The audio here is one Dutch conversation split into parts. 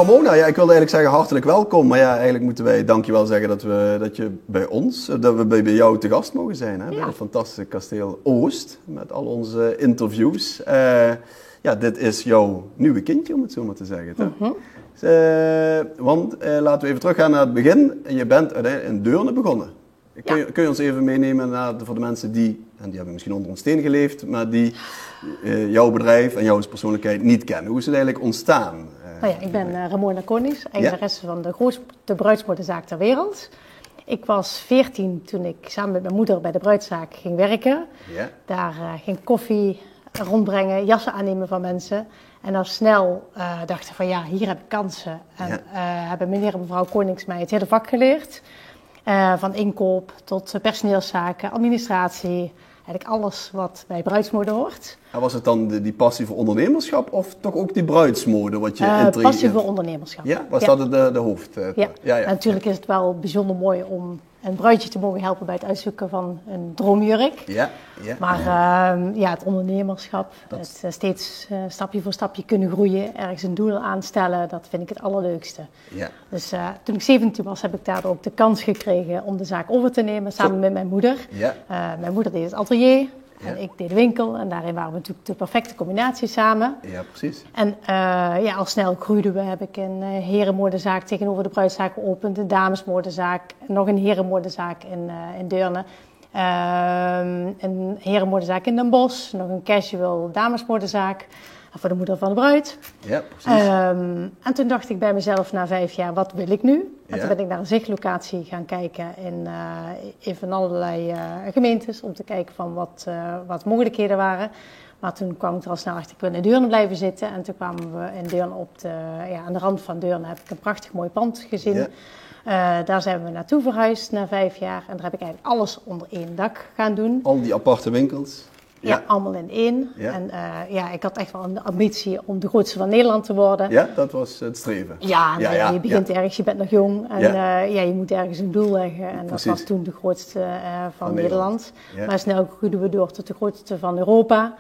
Ramona, ja, ik wilde eigenlijk zeggen hartelijk welkom. Maar ja, eigenlijk moeten wij dankjewel zeggen dat je bij ons, dat we bij jou te gast mogen zijn. Hè? Ja. Bij het fantastische Kasteel Oost, met al onze interviews. Ja, dit is jouw nieuwe kindje, om het zo maar te zeggen. Mm-hmm. Want laten we even teruggaan naar het begin. Je bent uiteindelijk in Deurne begonnen. Kun je ons even meenemen voor de mensen die, en die hebben misschien onder een steen geleefd, maar die jouw bedrijf en jouw persoonlijkheid niet kennen. Hoe is het eigenlijk ontstaan? Nou ja, ik ben Ramona Konings, eigenaresse van de grootste bruidsmodezaak ter wereld. Ik was 14 toen ik samen met mijn moeder bij de bruidszaak ging werken. Ja. Daar ging koffie rondbrengen, jassen aannemen van mensen. En al snel dachten van ja, hier heb ik kansen. En hebben meneer en mevrouw Konings mij het hele vak geleerd. Van inkoop tot personeelszaken, administratie. Eigenlijk alles wat bij bruidsmode hoort. En was het dan die passie voor ondernemerschap of toch ook die bruidsmode? Wat je passie voor ondernemerschap. Ja, was dat de hoofd? Ja. En natuurlijk is het wel bijzonder mooi om een bruidje te mogen helpen bij het uitzoeken van een droomjurk. Ja. Maar het ondernemerschap, het steeds stapje voor stapje kunnen groeien, ergens een doel aanstellen, dat vind ik het allerleukste. Ja. Dus toen ik 17 was, heb ik daardoor ook de kans gekregen om de zaak over te nemen samen met mijn moeder. Ja. Mijn moeder deed het atelier. En ik deed de winkel en daarin waren we natuurlijk de perfecte combinatie samen. Ja, precies. En al snel groeiden we. Heb ik een herenmodezaak tegenover de bruidszaak geopend, een damesmodezaak, nog een herenmodezaak in Deurne. Een herenmodezaak in Den Bosch, nog een casual damesmodezaak voor de moeder van de bruid. Ja, precies. En toen dacht ik bij mezelf na 5 jaar, wat wil ik nu? En toen ben ik naar een zichtlocatie gaan kijken in van allerlei gemeentes om te kijken van wat mogelijkheden waren. Maar toen kwam ik er al snel achter, ik wil in Deurne blijven zitten. En toen kwamen we in Deurne aan de rand van Deurne heb ik een prachtig mooi pand gezien. Ja. Daar zijn we naartoe verhuisd na 5 jaar. En daar heb ik eigenlijk alles onder één dak gaan doen. Al die aparte winkels? Ja, allemaal in één. Ja. En ik had echt wel een ambitie om de grootste van Nederland te worden. Ja, dat was het streven. Ja, je begint ergens, je bent nog jong en je moet ergens een doel leggen. En dat was toen de grootste van Nederland. Ja. Maar snel groeiden we door tot de grootste van Europa.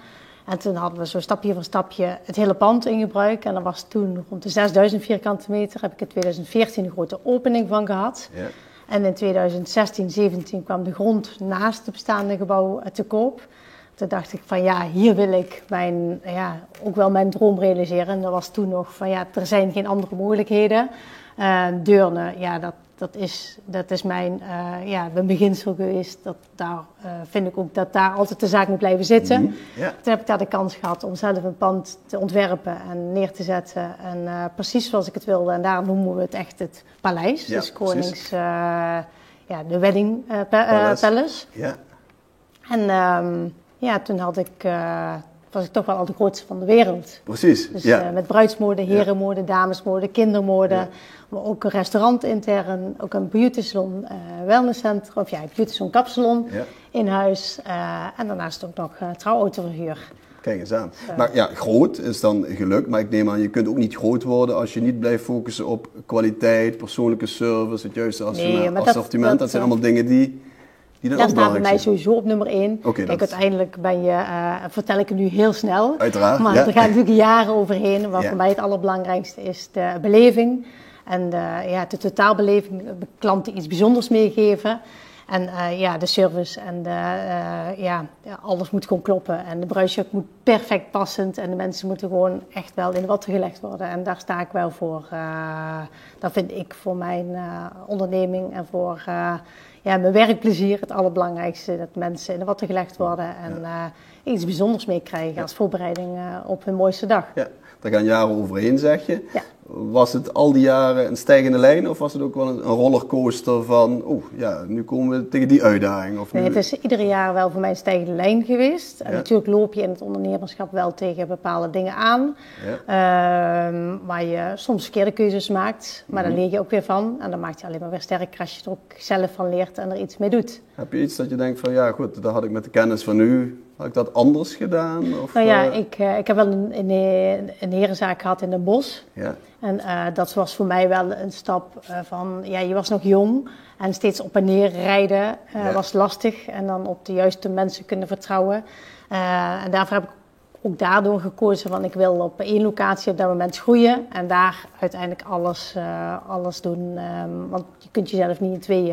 En toen hadden we zo stapje voor stapje het hele pand in gebruik. En dat was toen rond de 6000 vierkante meter. Heb ik in 2014 een grote opening van gehad. Ja. En in 2016, 17 kwam de grond naast het bestaande gebouw te koop. Toen dacht ik van ja, hier wil ik ook wel mijn droom realiseren. En dat was toen nog van ja, er zijn geen andere mogelijkheden. Deurne, dat is mijn beginsel geweest. Daar vind ik ook dat daar altijd de zaak moet blijven zitten. Mm-hmm. Ja. Toen heb ik daar de kans gehad om zelf een pand te ontwerpen en neer te zetten. En precies zoals ik het wilde. En daar noemen we het echt het paleis. Ja, dus Konings, de wedding palace. Ja. En toen was ik toch wel al de grootste van de wereld. Precies, dus, met bruidsmode, herenmode, damesmode, kindermode. Ja. Maar ook een restaurant intern, ook een beauty salon, wellnesscentrum, beauty salon, kapsalon in huis. En daarnaast ook nog trouwautoverhuur. Kijk eens aan. Maar ja, groot is dan geluk, maar ik neem aan, je kunt ook niet groot worden als je niet blijft focussen op kwaliteit, persoonlijke service, het juiste assortiment. Dat zijn allemaal dingen die dat staat bij mij sowieso op nummer 1. Okay, kijk, uiteindelijk vertel ik het nu heel snel. Uiteraard. Maar er gaan natuurlijk jaren overheen. Wat voor mij het allerbelangrijkste is de beleving. En de totaalbeleving, de klanten iets bijzonders meegeven. En de service en alles moet gewoon kloppen. En de bruidsjurk moet perfect passend. En de mensen moeten gewoon echt wel in de watten gelegd worden. En daar sta ik wel voor. Dat vind ik voor mijn onderneming en voor mijn werkplezier het allerbelangrijkste. Dat mensen in de watten gelegd worden en iets bijzonders meekrijgen als voorbereiding op hun mooiste dag. Ja, daar gaan jaren overheen, zeg je. Ja. Was het al die jaren een stijgende lijn of was het ook wel een rollercoaster van, nu komen we tegen die uitdaging? Of nee, het is iedere jaar wel voor mij een stijgende lijn geweest. En natuurlijk loop je in het ondernemerschap wel tegen bepaalde dingen aan, waar je soms verkeerde keuzes maakt, maar daar leer je ook weer van. En dan maakt je alleen maar weer sterker als je er ook zelf van leert en er iets mee doet. Heb je iets dat je denkt van, ja goed, dat had ik met de kennis van nu, had ik dat anders gedaan? Of, ik heb wel een herenzaak gehad in Den Bosch. Ja. En dat was voor mij wel een stap van, je was nog jong en steeds op en neer rijden was lastig. En dan op de juiste mensen kunnen vertrouwen. En daarvoor heb ik ook daardoor gekozen van ik wil op 1 locatie op dat moment groeien en daar uiteindelijk alles doen. Want je kunt jezelf niet in 2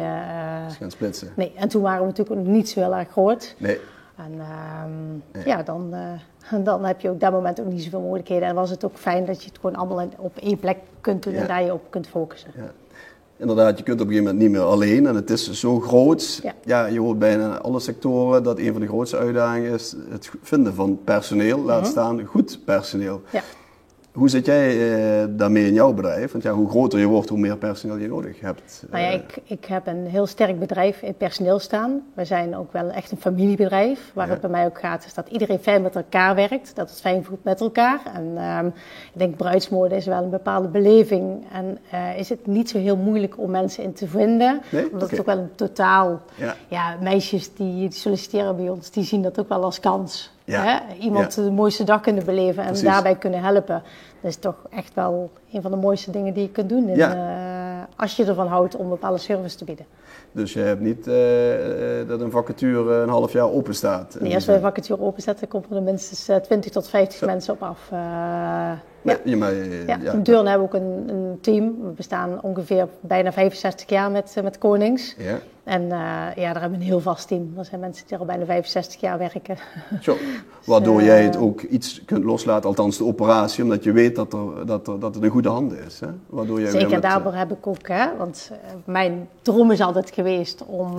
gaan splitsen. Nee, en toen waren we natuurlijk ook nog niet zo heel erg groot. Nee. En ja, dan heb je ook dat moment ook niet zoveel mogelijkheden. En was het ook fijn dat je het gewoon allemaal op 1 plek kunt doen en daar je op kunt focussen. Ja. Inderdaad, je kunt op een gegeven moment niet meer alleen en het is zo groot. Ja, je hoort bijna alle sectoren dat een van de grootste uitdagingen is het vinden van personeel, laat staan goed personeel. Ja. Hoe zit jij daarmee in jouw bedrijf? Want ja, hoe groter je wordt, hoe meer personeel je nodig hebt. Nou ja, ik heb een heel sterk bedrijf in personeel staan. We zijn ook wel echt een familiebedrijf. Waar het bij mij ook gaat, is dat iedereen fijn met elkaar werkt. Dat het fijn voelt met elkaar. En ik denk bruidsmode is wel een bepaalde beleving. En is het niet zo heel moeilijk om mensen in te vinden. Nee? Omdat het ook wel een totaal... Ja, meisjes die solliciteren bij ons, die zien dat ook wel als kans. Ja. Hè? Iemand de mooiste dag kunnen beleven en daarbij kunnen helpen. Dat is toch echt wel een van de mooiste dingen die je kunt doen. Als je ervan houdt om bepaalde service te bieden. Dus je hebt niet dat een vacature een half jaar open staat? Nee, als we een vacature openzetten, komen er minstens 20 tot 50 mensen op af. In Deurne hebben we ook een team. We bestaan ongeveer bijna 65 jaar met Konings. Ja. En daar hebben we een heel vast team. Er zijn mensen die er al bijna 65 jaar werken. Zo, waardoor jij het ook iets kunt loslaten, althans de operatie, omdat je weet dat het een goede handen is. Hè? Waardoor jij zeker, daarvoor heb ik ook, want mijn droom is altijd geweest om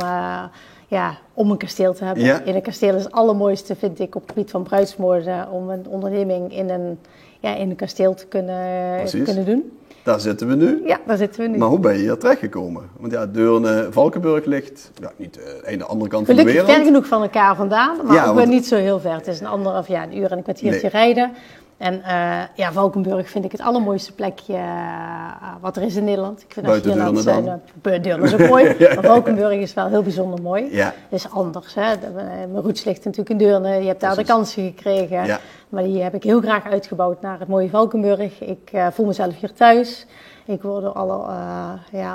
een kasteel te hebben. Ja. In een kasteel is het allermooiste, vind ik, op het gebied van bruidsmode, om een onderneming in een kasteel te kunnen doen. Daar zitten we nu. Ja, daar zitten we nu. Maar hoe ben je hier terechtgekomen? Want ja, Deurne, Valkenburg ligt niet aan de andere kant van de wereld. Ver genoeg van elkaar vandaan, maar ook niet zo heel ver. Het is een uur en een kwartiertje rijden. En Valkenburg vind ik het allermooiste plekje wat er is in Nederland. Ik vind buiten Deurne dan? Deurne is ook mooi, maar Valkenburg is wel heel bijzonder mooi. Ja. Het is anders. Hè? Mijn roots ligt natuurlijk in Deurne. Je hebt daar de kansen gekregen. Ja. Maar die heb ik heel graag uitgebouwd naar het mooie Valkenburg. Ik voel mezelf hier thuis. Ik word door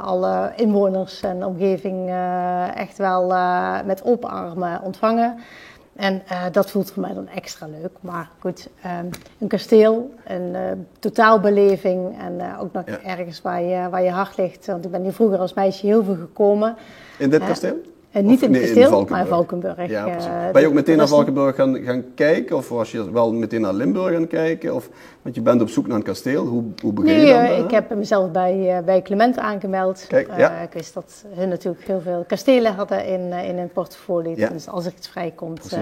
alle inwoners en de omgeving echt wel met open armen ontvangen. En dat voelt voor mij dan extra leuk. Maar goed, een kasteel, een totaalbeleving en ook nog ergens waar je hart ligt. Want ik ben hier vroeger als meisje heel veel gekomen. In dit kasteel? Niet in het kasteel, maar in Valkenburg. Ja, ben je ook meteen naar Valkenburg gaan kijken? Of was je wel meteen naar Limburg gaan kijken? Want je bent op zoek naar een kasteel. Hoe begin je dan? Ik heb mezelf bij Clement aangemeld. Kijk, ik wist dat hun natuurlijk heel veel kastelen hadden in hun portfolio. Ja. Dus als er iets vrijkomt,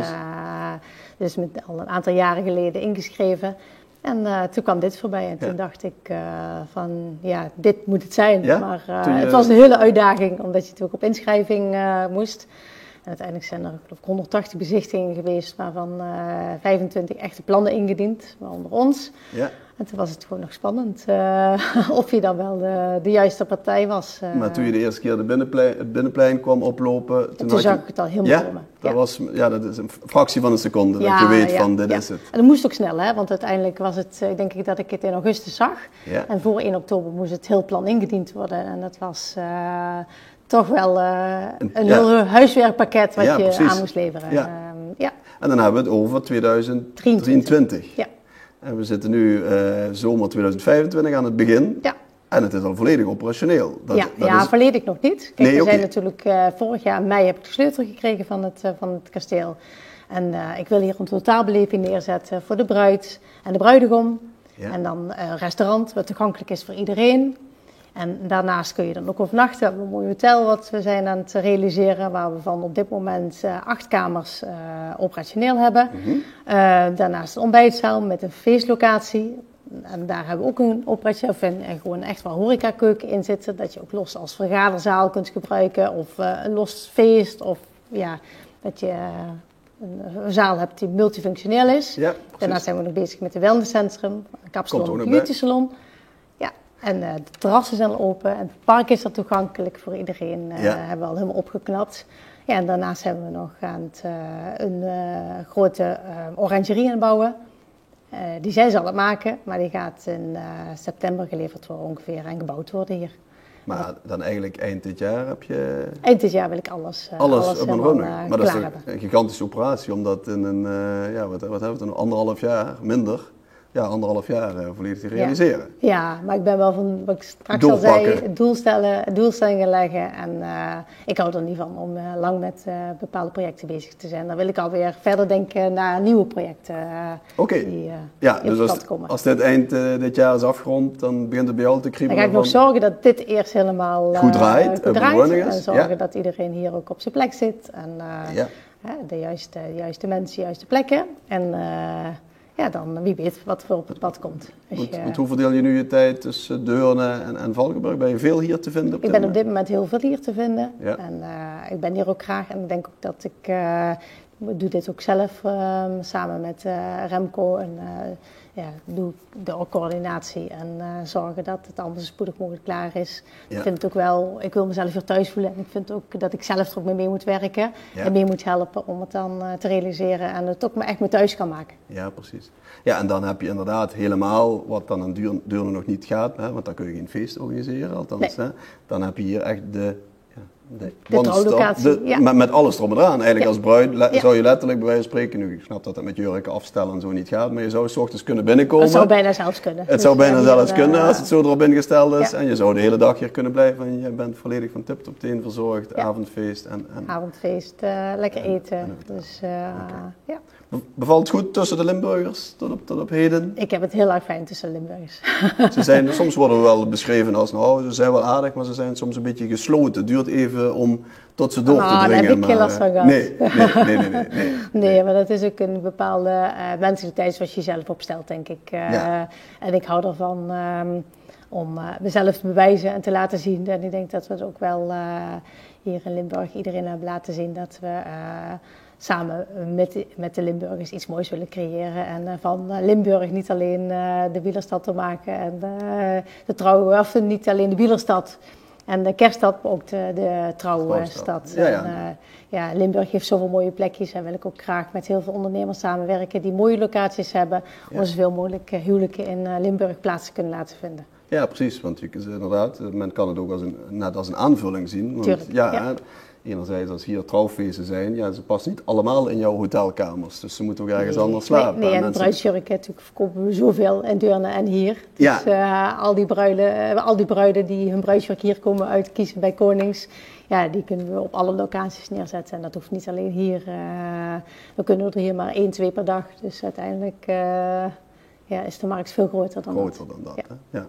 dus al een aantal jaren geleden ingeschreven. En toen kwam dit voorbij en toen dacht ik dit moet het zijn. Ja? Maar het was een hele uitdaging, omdat je natuurlijk op inschrijving moest. En uiteindelijk zijn er 180 bezichtigingen geweest, waarvan 25 echte plannen ingediend, waaronder ons. Ja. En toen was het gewoon nog spannend of je dan wel de juiste partij was. Maar toen je de eerste keer het binnenplein kwam oplopen... Toen zag ik het al helemaal voor me. Dat is een fractie van een seconde dat je weet van dit is het. En dat moest ook snel, hè? Want uiteindelijk was het, denk ik dat ik het in augustus zag. Ja. En voor 1 oktober moest het heel plan ingediend worden. En dat was toch wel een heel huiswerkpakket wat je aan moest leveren. Ja. En dan hebben we het over 2023. Ja. En we zitten nu zomer 2025 aan het begin. Ja. En het is al volledig operationeel. Volledig nog niet. Kijk, we zijn natuurlijk vorig jaar in mei heb ik de sleutel gekregen van het kasteel. En ik wil hier een totaalbeleving neerzetten voor de bruid en de bruidegom. Ja. En dan een restaurant wat toegankelijk is voor iedereen. En daarnaast kun je dan ook overnachten. We hebben een mooi hotel wat we zijn aan het realiseren, waar we van op dit moment 8 kamers operationeel hebben. Mm-hmm. Daarnaast een ontbijtzaal met een feestlocatie. En daar hebben we ook een operatie en gewoon echt wel horecakeuken in zitten. Dat je ook los als vergaderzaal kunt gebruiken of een los feest. Of dat je een zaal hebt die multifunctioneel is. Ja, daarnaast zijn we nog bezig met een wellnesscentrum, een kapsalon, een beautysalon. En de terrassen zijn al open en het park is er toegankelijk voor iedereen. Hebben we al helemaal opgeknapt. Ja, en daarnaast hebben we nog een grote orangerie aan het bouwen. Die zij zal het maken, maar die gaat in september geleverd worden ongeveer en gebouwd worden hier. Maar dan eigenlijk eind dit jaar heb je... Eind dit jaar wil ik alles op een running. Maar dat is hebben. een gigantische operatie, omdat in een, wat hebben we dan, 1,5 jaar, minder... Ja, 1,5 jaar volledig te realiseren. Ja, maar ik ben wel van, wat ik straks al zei, doelstellingen leggen. En ik hou er niet van om lang met bepaalde projecten bezig te zijn. Dan wil ik alweer verder denken naar nieuwe projecten die dus op pad komen. Als dit eind dit jaar is afgerond, dan begint het bij jou te kriebelen. Dan ga ik nog zorgen dat dit eerst helemaal goed draait. En zorgen dat iedereen hier ook op zijn plek zit. En de juiste mensen, de juiste plekken. En... dan wie weet wat er op het pad komt. Want hoe verdeel je nu je tijd tussen Deurne en Valkenburg? Ben je veel hier te vinden? Ik ben op dit moment heel veel hier te vinden. Ja. En ik ben hier ook graag. En ik denk ook dat ik doe dit ook zelf samen met Remco. En doe de coördinatie en zorgen dat het allemaal zo spoedig mogelijk klaar is. Ja. Ik vind het ook wel, ik wil mezelf hier thuis voelen. En ik vind ook dat ik zelf er ook mee moet werken. Ja. En mee moet helpen om het dan te realiseren. En het ook echt me thuis kan maken. Ja, precies. Ja, en dan heb je inderdaad helemaal, wat dan aan Deurne nog niet gaat. Hè, want dan kun je geen feest organiseren, althans. Nee. Hè, dan heb je hier echt de trouwlocatie, met alles erom en eraan. Eigenlijk als bruid zou je letterlijk bij wijze van spreken, nu ik snap dat het met jurken afstellen en zo niet gaat, maar je zou 's ochtends kunnen binnenkomen. Het zou bijna zelfs kunnen. Het zou bijna zelfs kunnen als het zo erop ingesteld is. Ja. En je zou de hele dag hier kunnen blijven en je bent volledig van tip tot teen verzorgd. Ja. Avondfeest. Avondfeest, lekker eten. Dus Bevalt het goed tussen de Limburgers tot op heden? Ik heb het heel erg fijn tussen de Limburgers. Soms worden we wel beschreven als, ze zijn wel aardig, maar ze zijn soms een beetje gesloten. Het duurt even om tot ze door te dringen. Daar heb ik geen last van gehad. Nee. Nee, maar dat is ook een bepaalde mentaliteit zoals je zelf opstelt, denk ik. En ik hou ervan om mezelf te bewijzen en te laten zien. En ik denk dat we het ook wel hier in Limburg iedereen hebben laten zien dat we... samen met de Limburgers iets moois willen creëren. En van Limburg niet alleen de wielerstad te maken. En de trouwe, of niet alleen de wielerstad en de kerststad, maar ook de trouwe stad. En, Limburg heeft zoveel mooie plekjes. En wil ik ook graag met heel veel ondernemers samenwerken die mooie locaties hebben. Om zoveel mogelijk huwelijken in Limburg plaats te kunnen laten vinden. Ja, precies. Want inderdaad, men kan het ook net als een aanvulling zien. Want, tuurlijk, enerzijds als hier trouwfeesten zijn, ze passen niet allemaal in jouw hotelkamers. Dus ze moeten ook ergens anders slapen. Nee, en bruidsjurken natuurlijk verkopen we zoveel in Deurne en hier. Dus al die bruiden die hun bruidsjurk hier komen uitkiezen bij Konings, die kunnen we op alle locaties neerzetten. En dat hoeft niet alleen hier. We kunnen er hier maar 1-2 per dag. Dus uiteindelijk is de markt veel groter dan dat. Hè? Ja.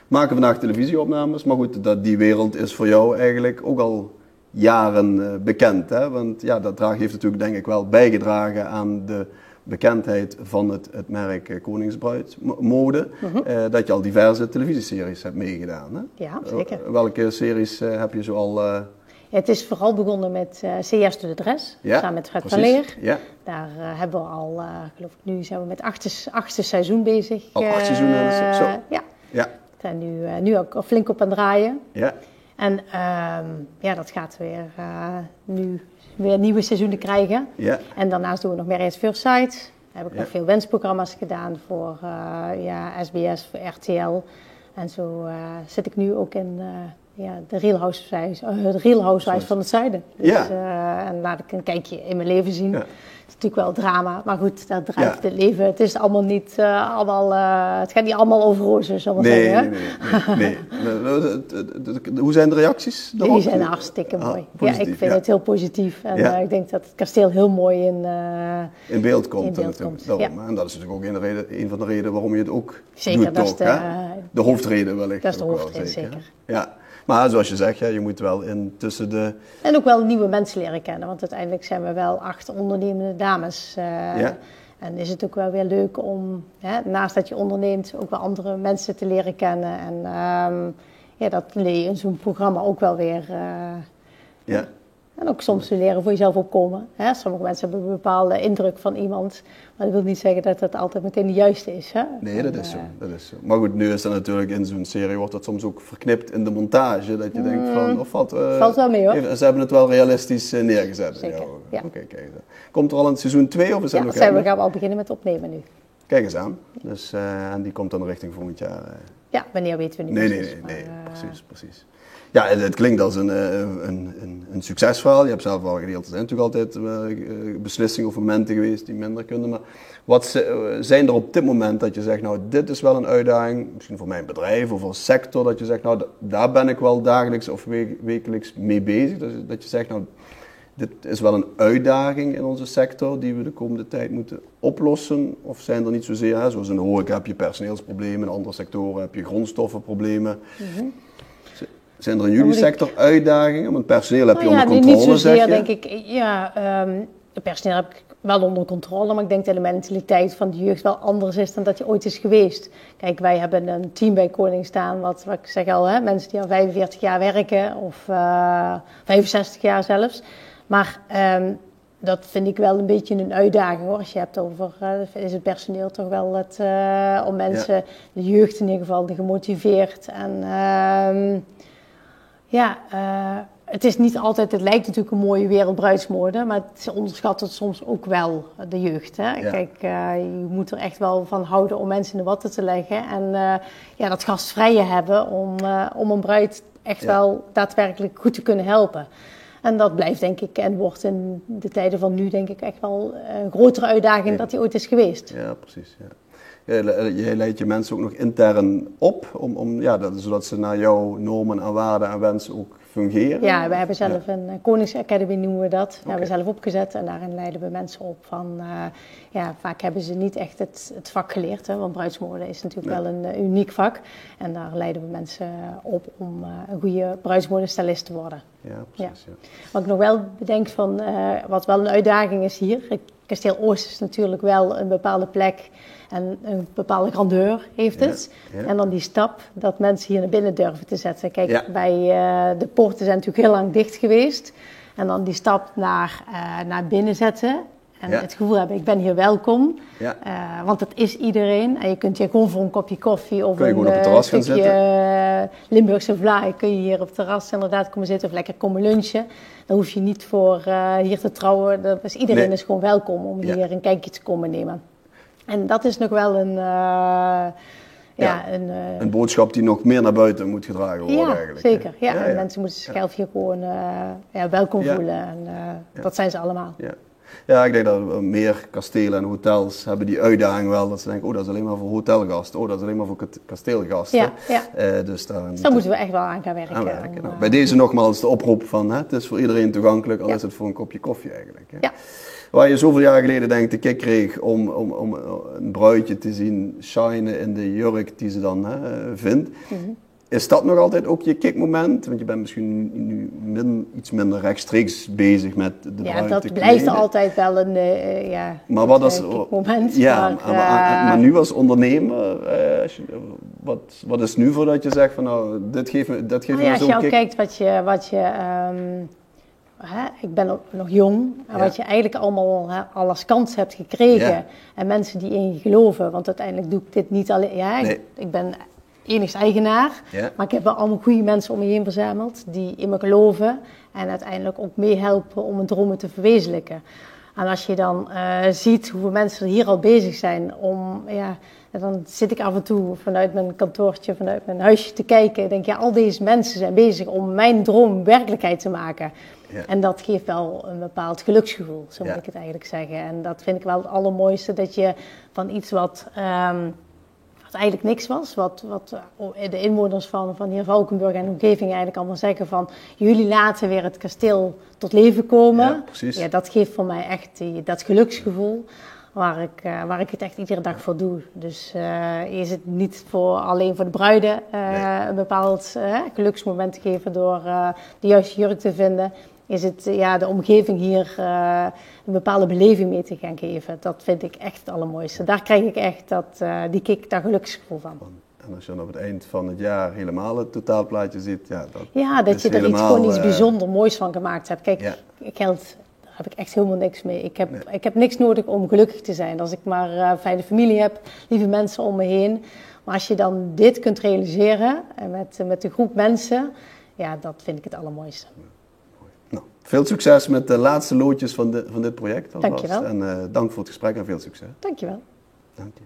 Maken vandaag televisieopnames, maar goed, die wereld is voor jou eigenlijk ook al jaren bekend. Hè? Want dat heeft natuurlijk denk ik wel bijgedragen aan de bekendheid van het merk Koningsbruid-mode. Dat je al diverse televisieseries hebt meegedaan. Hè? Ja, zeker. Welke series heb je zoal... Het is vooral begonnen met CS to the Dress, samen met Fred van Leer. Ja. Daar hebben we al, geloof ik, nu zijn we met achtste seizoen bezig. Al 8 seizoenen? Zo. Ja. We zijn nu ook flink op aan het draaien. Ja. En dat gaat nu weer nieuwe seizoenen krijgen. Ja. En daarnaast doen we nog Married First Sight. Heb ik nog veel wensprogramma's gedaan voor SBS, voor RTL. En zo zit ik nu ook in de Real Housewives van het Zuiden. Dus, en laat ik een kijkje in mijn leven zien. Ja. Het is natuurlijk wel drama, maar goed, dat drijft het leven. Het is allemaal niet het gaat niet allemaal over rozen, zullen we zeggen. Nee. Hoe zijn de reacties daarop? Die zijn hartstikke mooi. Positief, ik vind het heel positief. En ik denk dat het kasteel heel mooi in beeld komt. En dat is natuurlijk ook een van de redenen waarom je het ook zeker, doet. Dat is de hoofdreden wellicht. Dat is de hoofdreden, zeker. Ja. Maar zoals je zegt, je moet wel tussen de... En ook wel nieuwe mensen leren kennen, want uiteindelijk zijn we wel 8 ondernemende dames. En is het ook wel weer leuk om, naast dat je onderneemt, ook wel andere mensen te leren kennen. En dat leer je in zo'n programma ook wel weer. En ook soms te leren voor jezelf opkomen. Sommige mensen hebben een bepaalde indruk van iemand. Maar dat wil niet zeggen dat dat altijd meteen de juiste is. Hè? Nee, dat is zo. Maar goed, nu is dat natuurlijk in zo'n serie, wordt dat soms ook verknipt in de montage. Dat je denkt van, valt wel mee hoor. Ze hebben het wel realistisch neergezet. Zeker, Oké, kijk eens. Komt er al een seizoen 2 of is dat nog we gaan al beginnen met opnemen nu. Kijk eens aan. Dus, en die komt dan richting volgend jaar. Ja, wanneer weten we niet Nee, precies. Ja, het klinkt als een succesverhaal. Je hebt zelf al gedeeld. Er zijn natuurlijk altijd beslissingen of momenten geweest die minder kunnen. Maar wat zijn er op dit moment dat je zegt, nou, dit is wel een uitdaging, misschien voor mijn bedrijf of voor sector, dat je zegt, nou, daar ben ik wel dagelijks of wekelijks mee bezig. Dat je zegt, nou, dit is wel een uitdaging in onze sector die we de komende tijd moeten oplossen. Of zijn er niet zozeer, zoals in de horeca heb je personeelsproblemen, in andere sectoren heb je grondstoffenproblemen. Mm-hmm. Zijn er in jullie sector uitdagingen? Want personeel heb je onder controle, niet zozeer, zeg je? Denk ik. Ja, personeel heb ik wel onder controle, maar ik denk dat de mentaliteit van de jeugd wel anders is dan dat je ooit is geweest. Kijk, wij hebben een team bij Koning staan, wat ik zeg al, mensen die al 45 jaar werken of 65 jaar zelfs. Maar dat vind ik wel een beetje een uitdaging hoor. Als je hebt over, is het personeel toch wel het, om mensen, de jeugd in ieder geval, gemotiveerd en... het is niet altijd, het lijkt natuurlijk een mooie wereld bruidsmode, maar ze onderschatten soms ook wel de jeugd. Hè? Ja. Kijk, je moet er echt wel van houden om mensen in de watten te leggen en dat gastvrije hebben om een bruid echt wel daadwerkelijk goed te kunnen helpen. En dat blijft denk ik en wordt in de tijden van nu denk ik echt wel een grotere uitdaging dan die ooit is geweest. Ja, precies. Ja. Je leidt je mensen ook nog intern op, zodat ze naar jouw normen en waarden en wensen ook fungeren? Ja, we hebben zelf een Koningsacademy noemen we dat. We hebben zelf opgezet en daarin leiden we mensen op van... vaak hebben ze niet echt het vak geleerd, hè, want bruidsmode is natuurlijk wel een uniek vak. En daar leiden we mensen op om een goede bruidsmodestylist te worden. Ja, precies. Ja. Wat ik nog wel bedenk van, wat wel een uitdaging is hier... Kasteel Oost is natuurlijk wel een bepaalde plek en een bepaalde grandeur heeft het. Ja. En dan die stap dat mensen hier naar binnen durven te zetten. Kijk, bij de poorten zijn natuurlijk heel lang dicht geweest. En dan die stap naar binnen zetten. En het gevoel hebben, ik ben hier welkom. Ja. Want het is iedereen. En je kunt hier gewoon voor een kopje koffie of een stukje Limburgse vlaai kun je hier op het terras inderdaad komen zitten of lekker komen lunchen. Dan hoef je niet voor hier te trouwen. Dus iedereen is gewoon welkom om hier een kijkje te komen nemen. En dat is nog wel een boodschap die nog meer naar buiten moet gedragen worden eigenlijk. Zeker. Ja. En mensen moeten zichzelf hier gewoon welkom voelen. En dat zijn ze allemaal. Ja. Ja, ik denk dat meer kastelen en hotels hebben die uitdaging wel. Dat ze denken, dat is alleen maar voor hotelgasten. Dat is alleen maar voor kasteelgasten. Dus daar moeten we echt wel aan gaan werken. Nou, bij deze nogmaals de oproep van, het is voor iedereen toegankelijk, al is het voor een kopje koffie eigenlijk. Hè. Ja. Waar je zoveel jaar geleden denk ik de kick kreeg om een bruidje te zien shinen in de jurk die ze dan vindt. Mm-hmm. Is dat nog altijd ook je kickmoment? Want je bent misschien nu iets minder rechtstreeks bezig met de bruid. Ja, dat blijft altijd wel een kickmoment. Ja, maar nu als ondernemer, wat is nu voordat je zegt van nou, dat geeft me zo'n kick? Als je al kijkt wat je ik ben nog jong en wat je eigenlijk allemaal al als kans hebt gekregen en mensen die in je geloven, want uiteindelijk doe ik dit niet alleen. Ik ben enigst eigenaar, maar ik heb wel allemaal goede mensen om me heen verzameld die in me geloven en uiteindelijk ook meehelpen om mijn dromen te verwezenlijken. En als je dan ziet hoeveel mensen hier al bezig zijn en dan zit ik af en toe vanuit mijn kantoortje, vanuit mijn huisje te kijken en denk al deze mensen zijn bezig om mijn droom werkelijkheid te maken. Ja. En dat geeft wel een bepaald geluksgevoel, zo moet ik het eigenlijk zeggen. En dat vind ik wel het allermooiste, dat je van iets wat eigenlijk niks was, wat de inwoners van hier Valkenburg en omgeving eigenlijk allemaal zeggen van jullie laten weer het kasteel tot leven komen. Ja, precies. Ja, dat geeft voor mij echt dat geluksgevoel waar ik het echt iedere dag voor doe. Dus is het niet alleen voor de bruiden een bepaald geluksmoment te geven door de juiste jurk te vinden. Is het de omgeving hier een bepaalde beleving mee te gaan geven. Dat vind ik echt het allermooiste. Daar krijg ik echt die kick, daar geluksgevoel van. En als je dan op het eind van het jaar helemaal het totaalplaatje ziet, dat je er iets bijzonder moois van gemaakt hebt. Kijk, geld, daar heb ik echt helemaal niks mee. Ik heb niks nodig om gelukkig te zijn. Als ik maar fijne familie heb, lieve mensen om me heen. Maar als je dan dit kunt realiseren met een groep mensen, dat vind ik het allermooiste. Veel succes met de laatste loodjes van dit project. Dank je wel. En dank voor het gesprek en veel succes. Dank je wel. Dank je.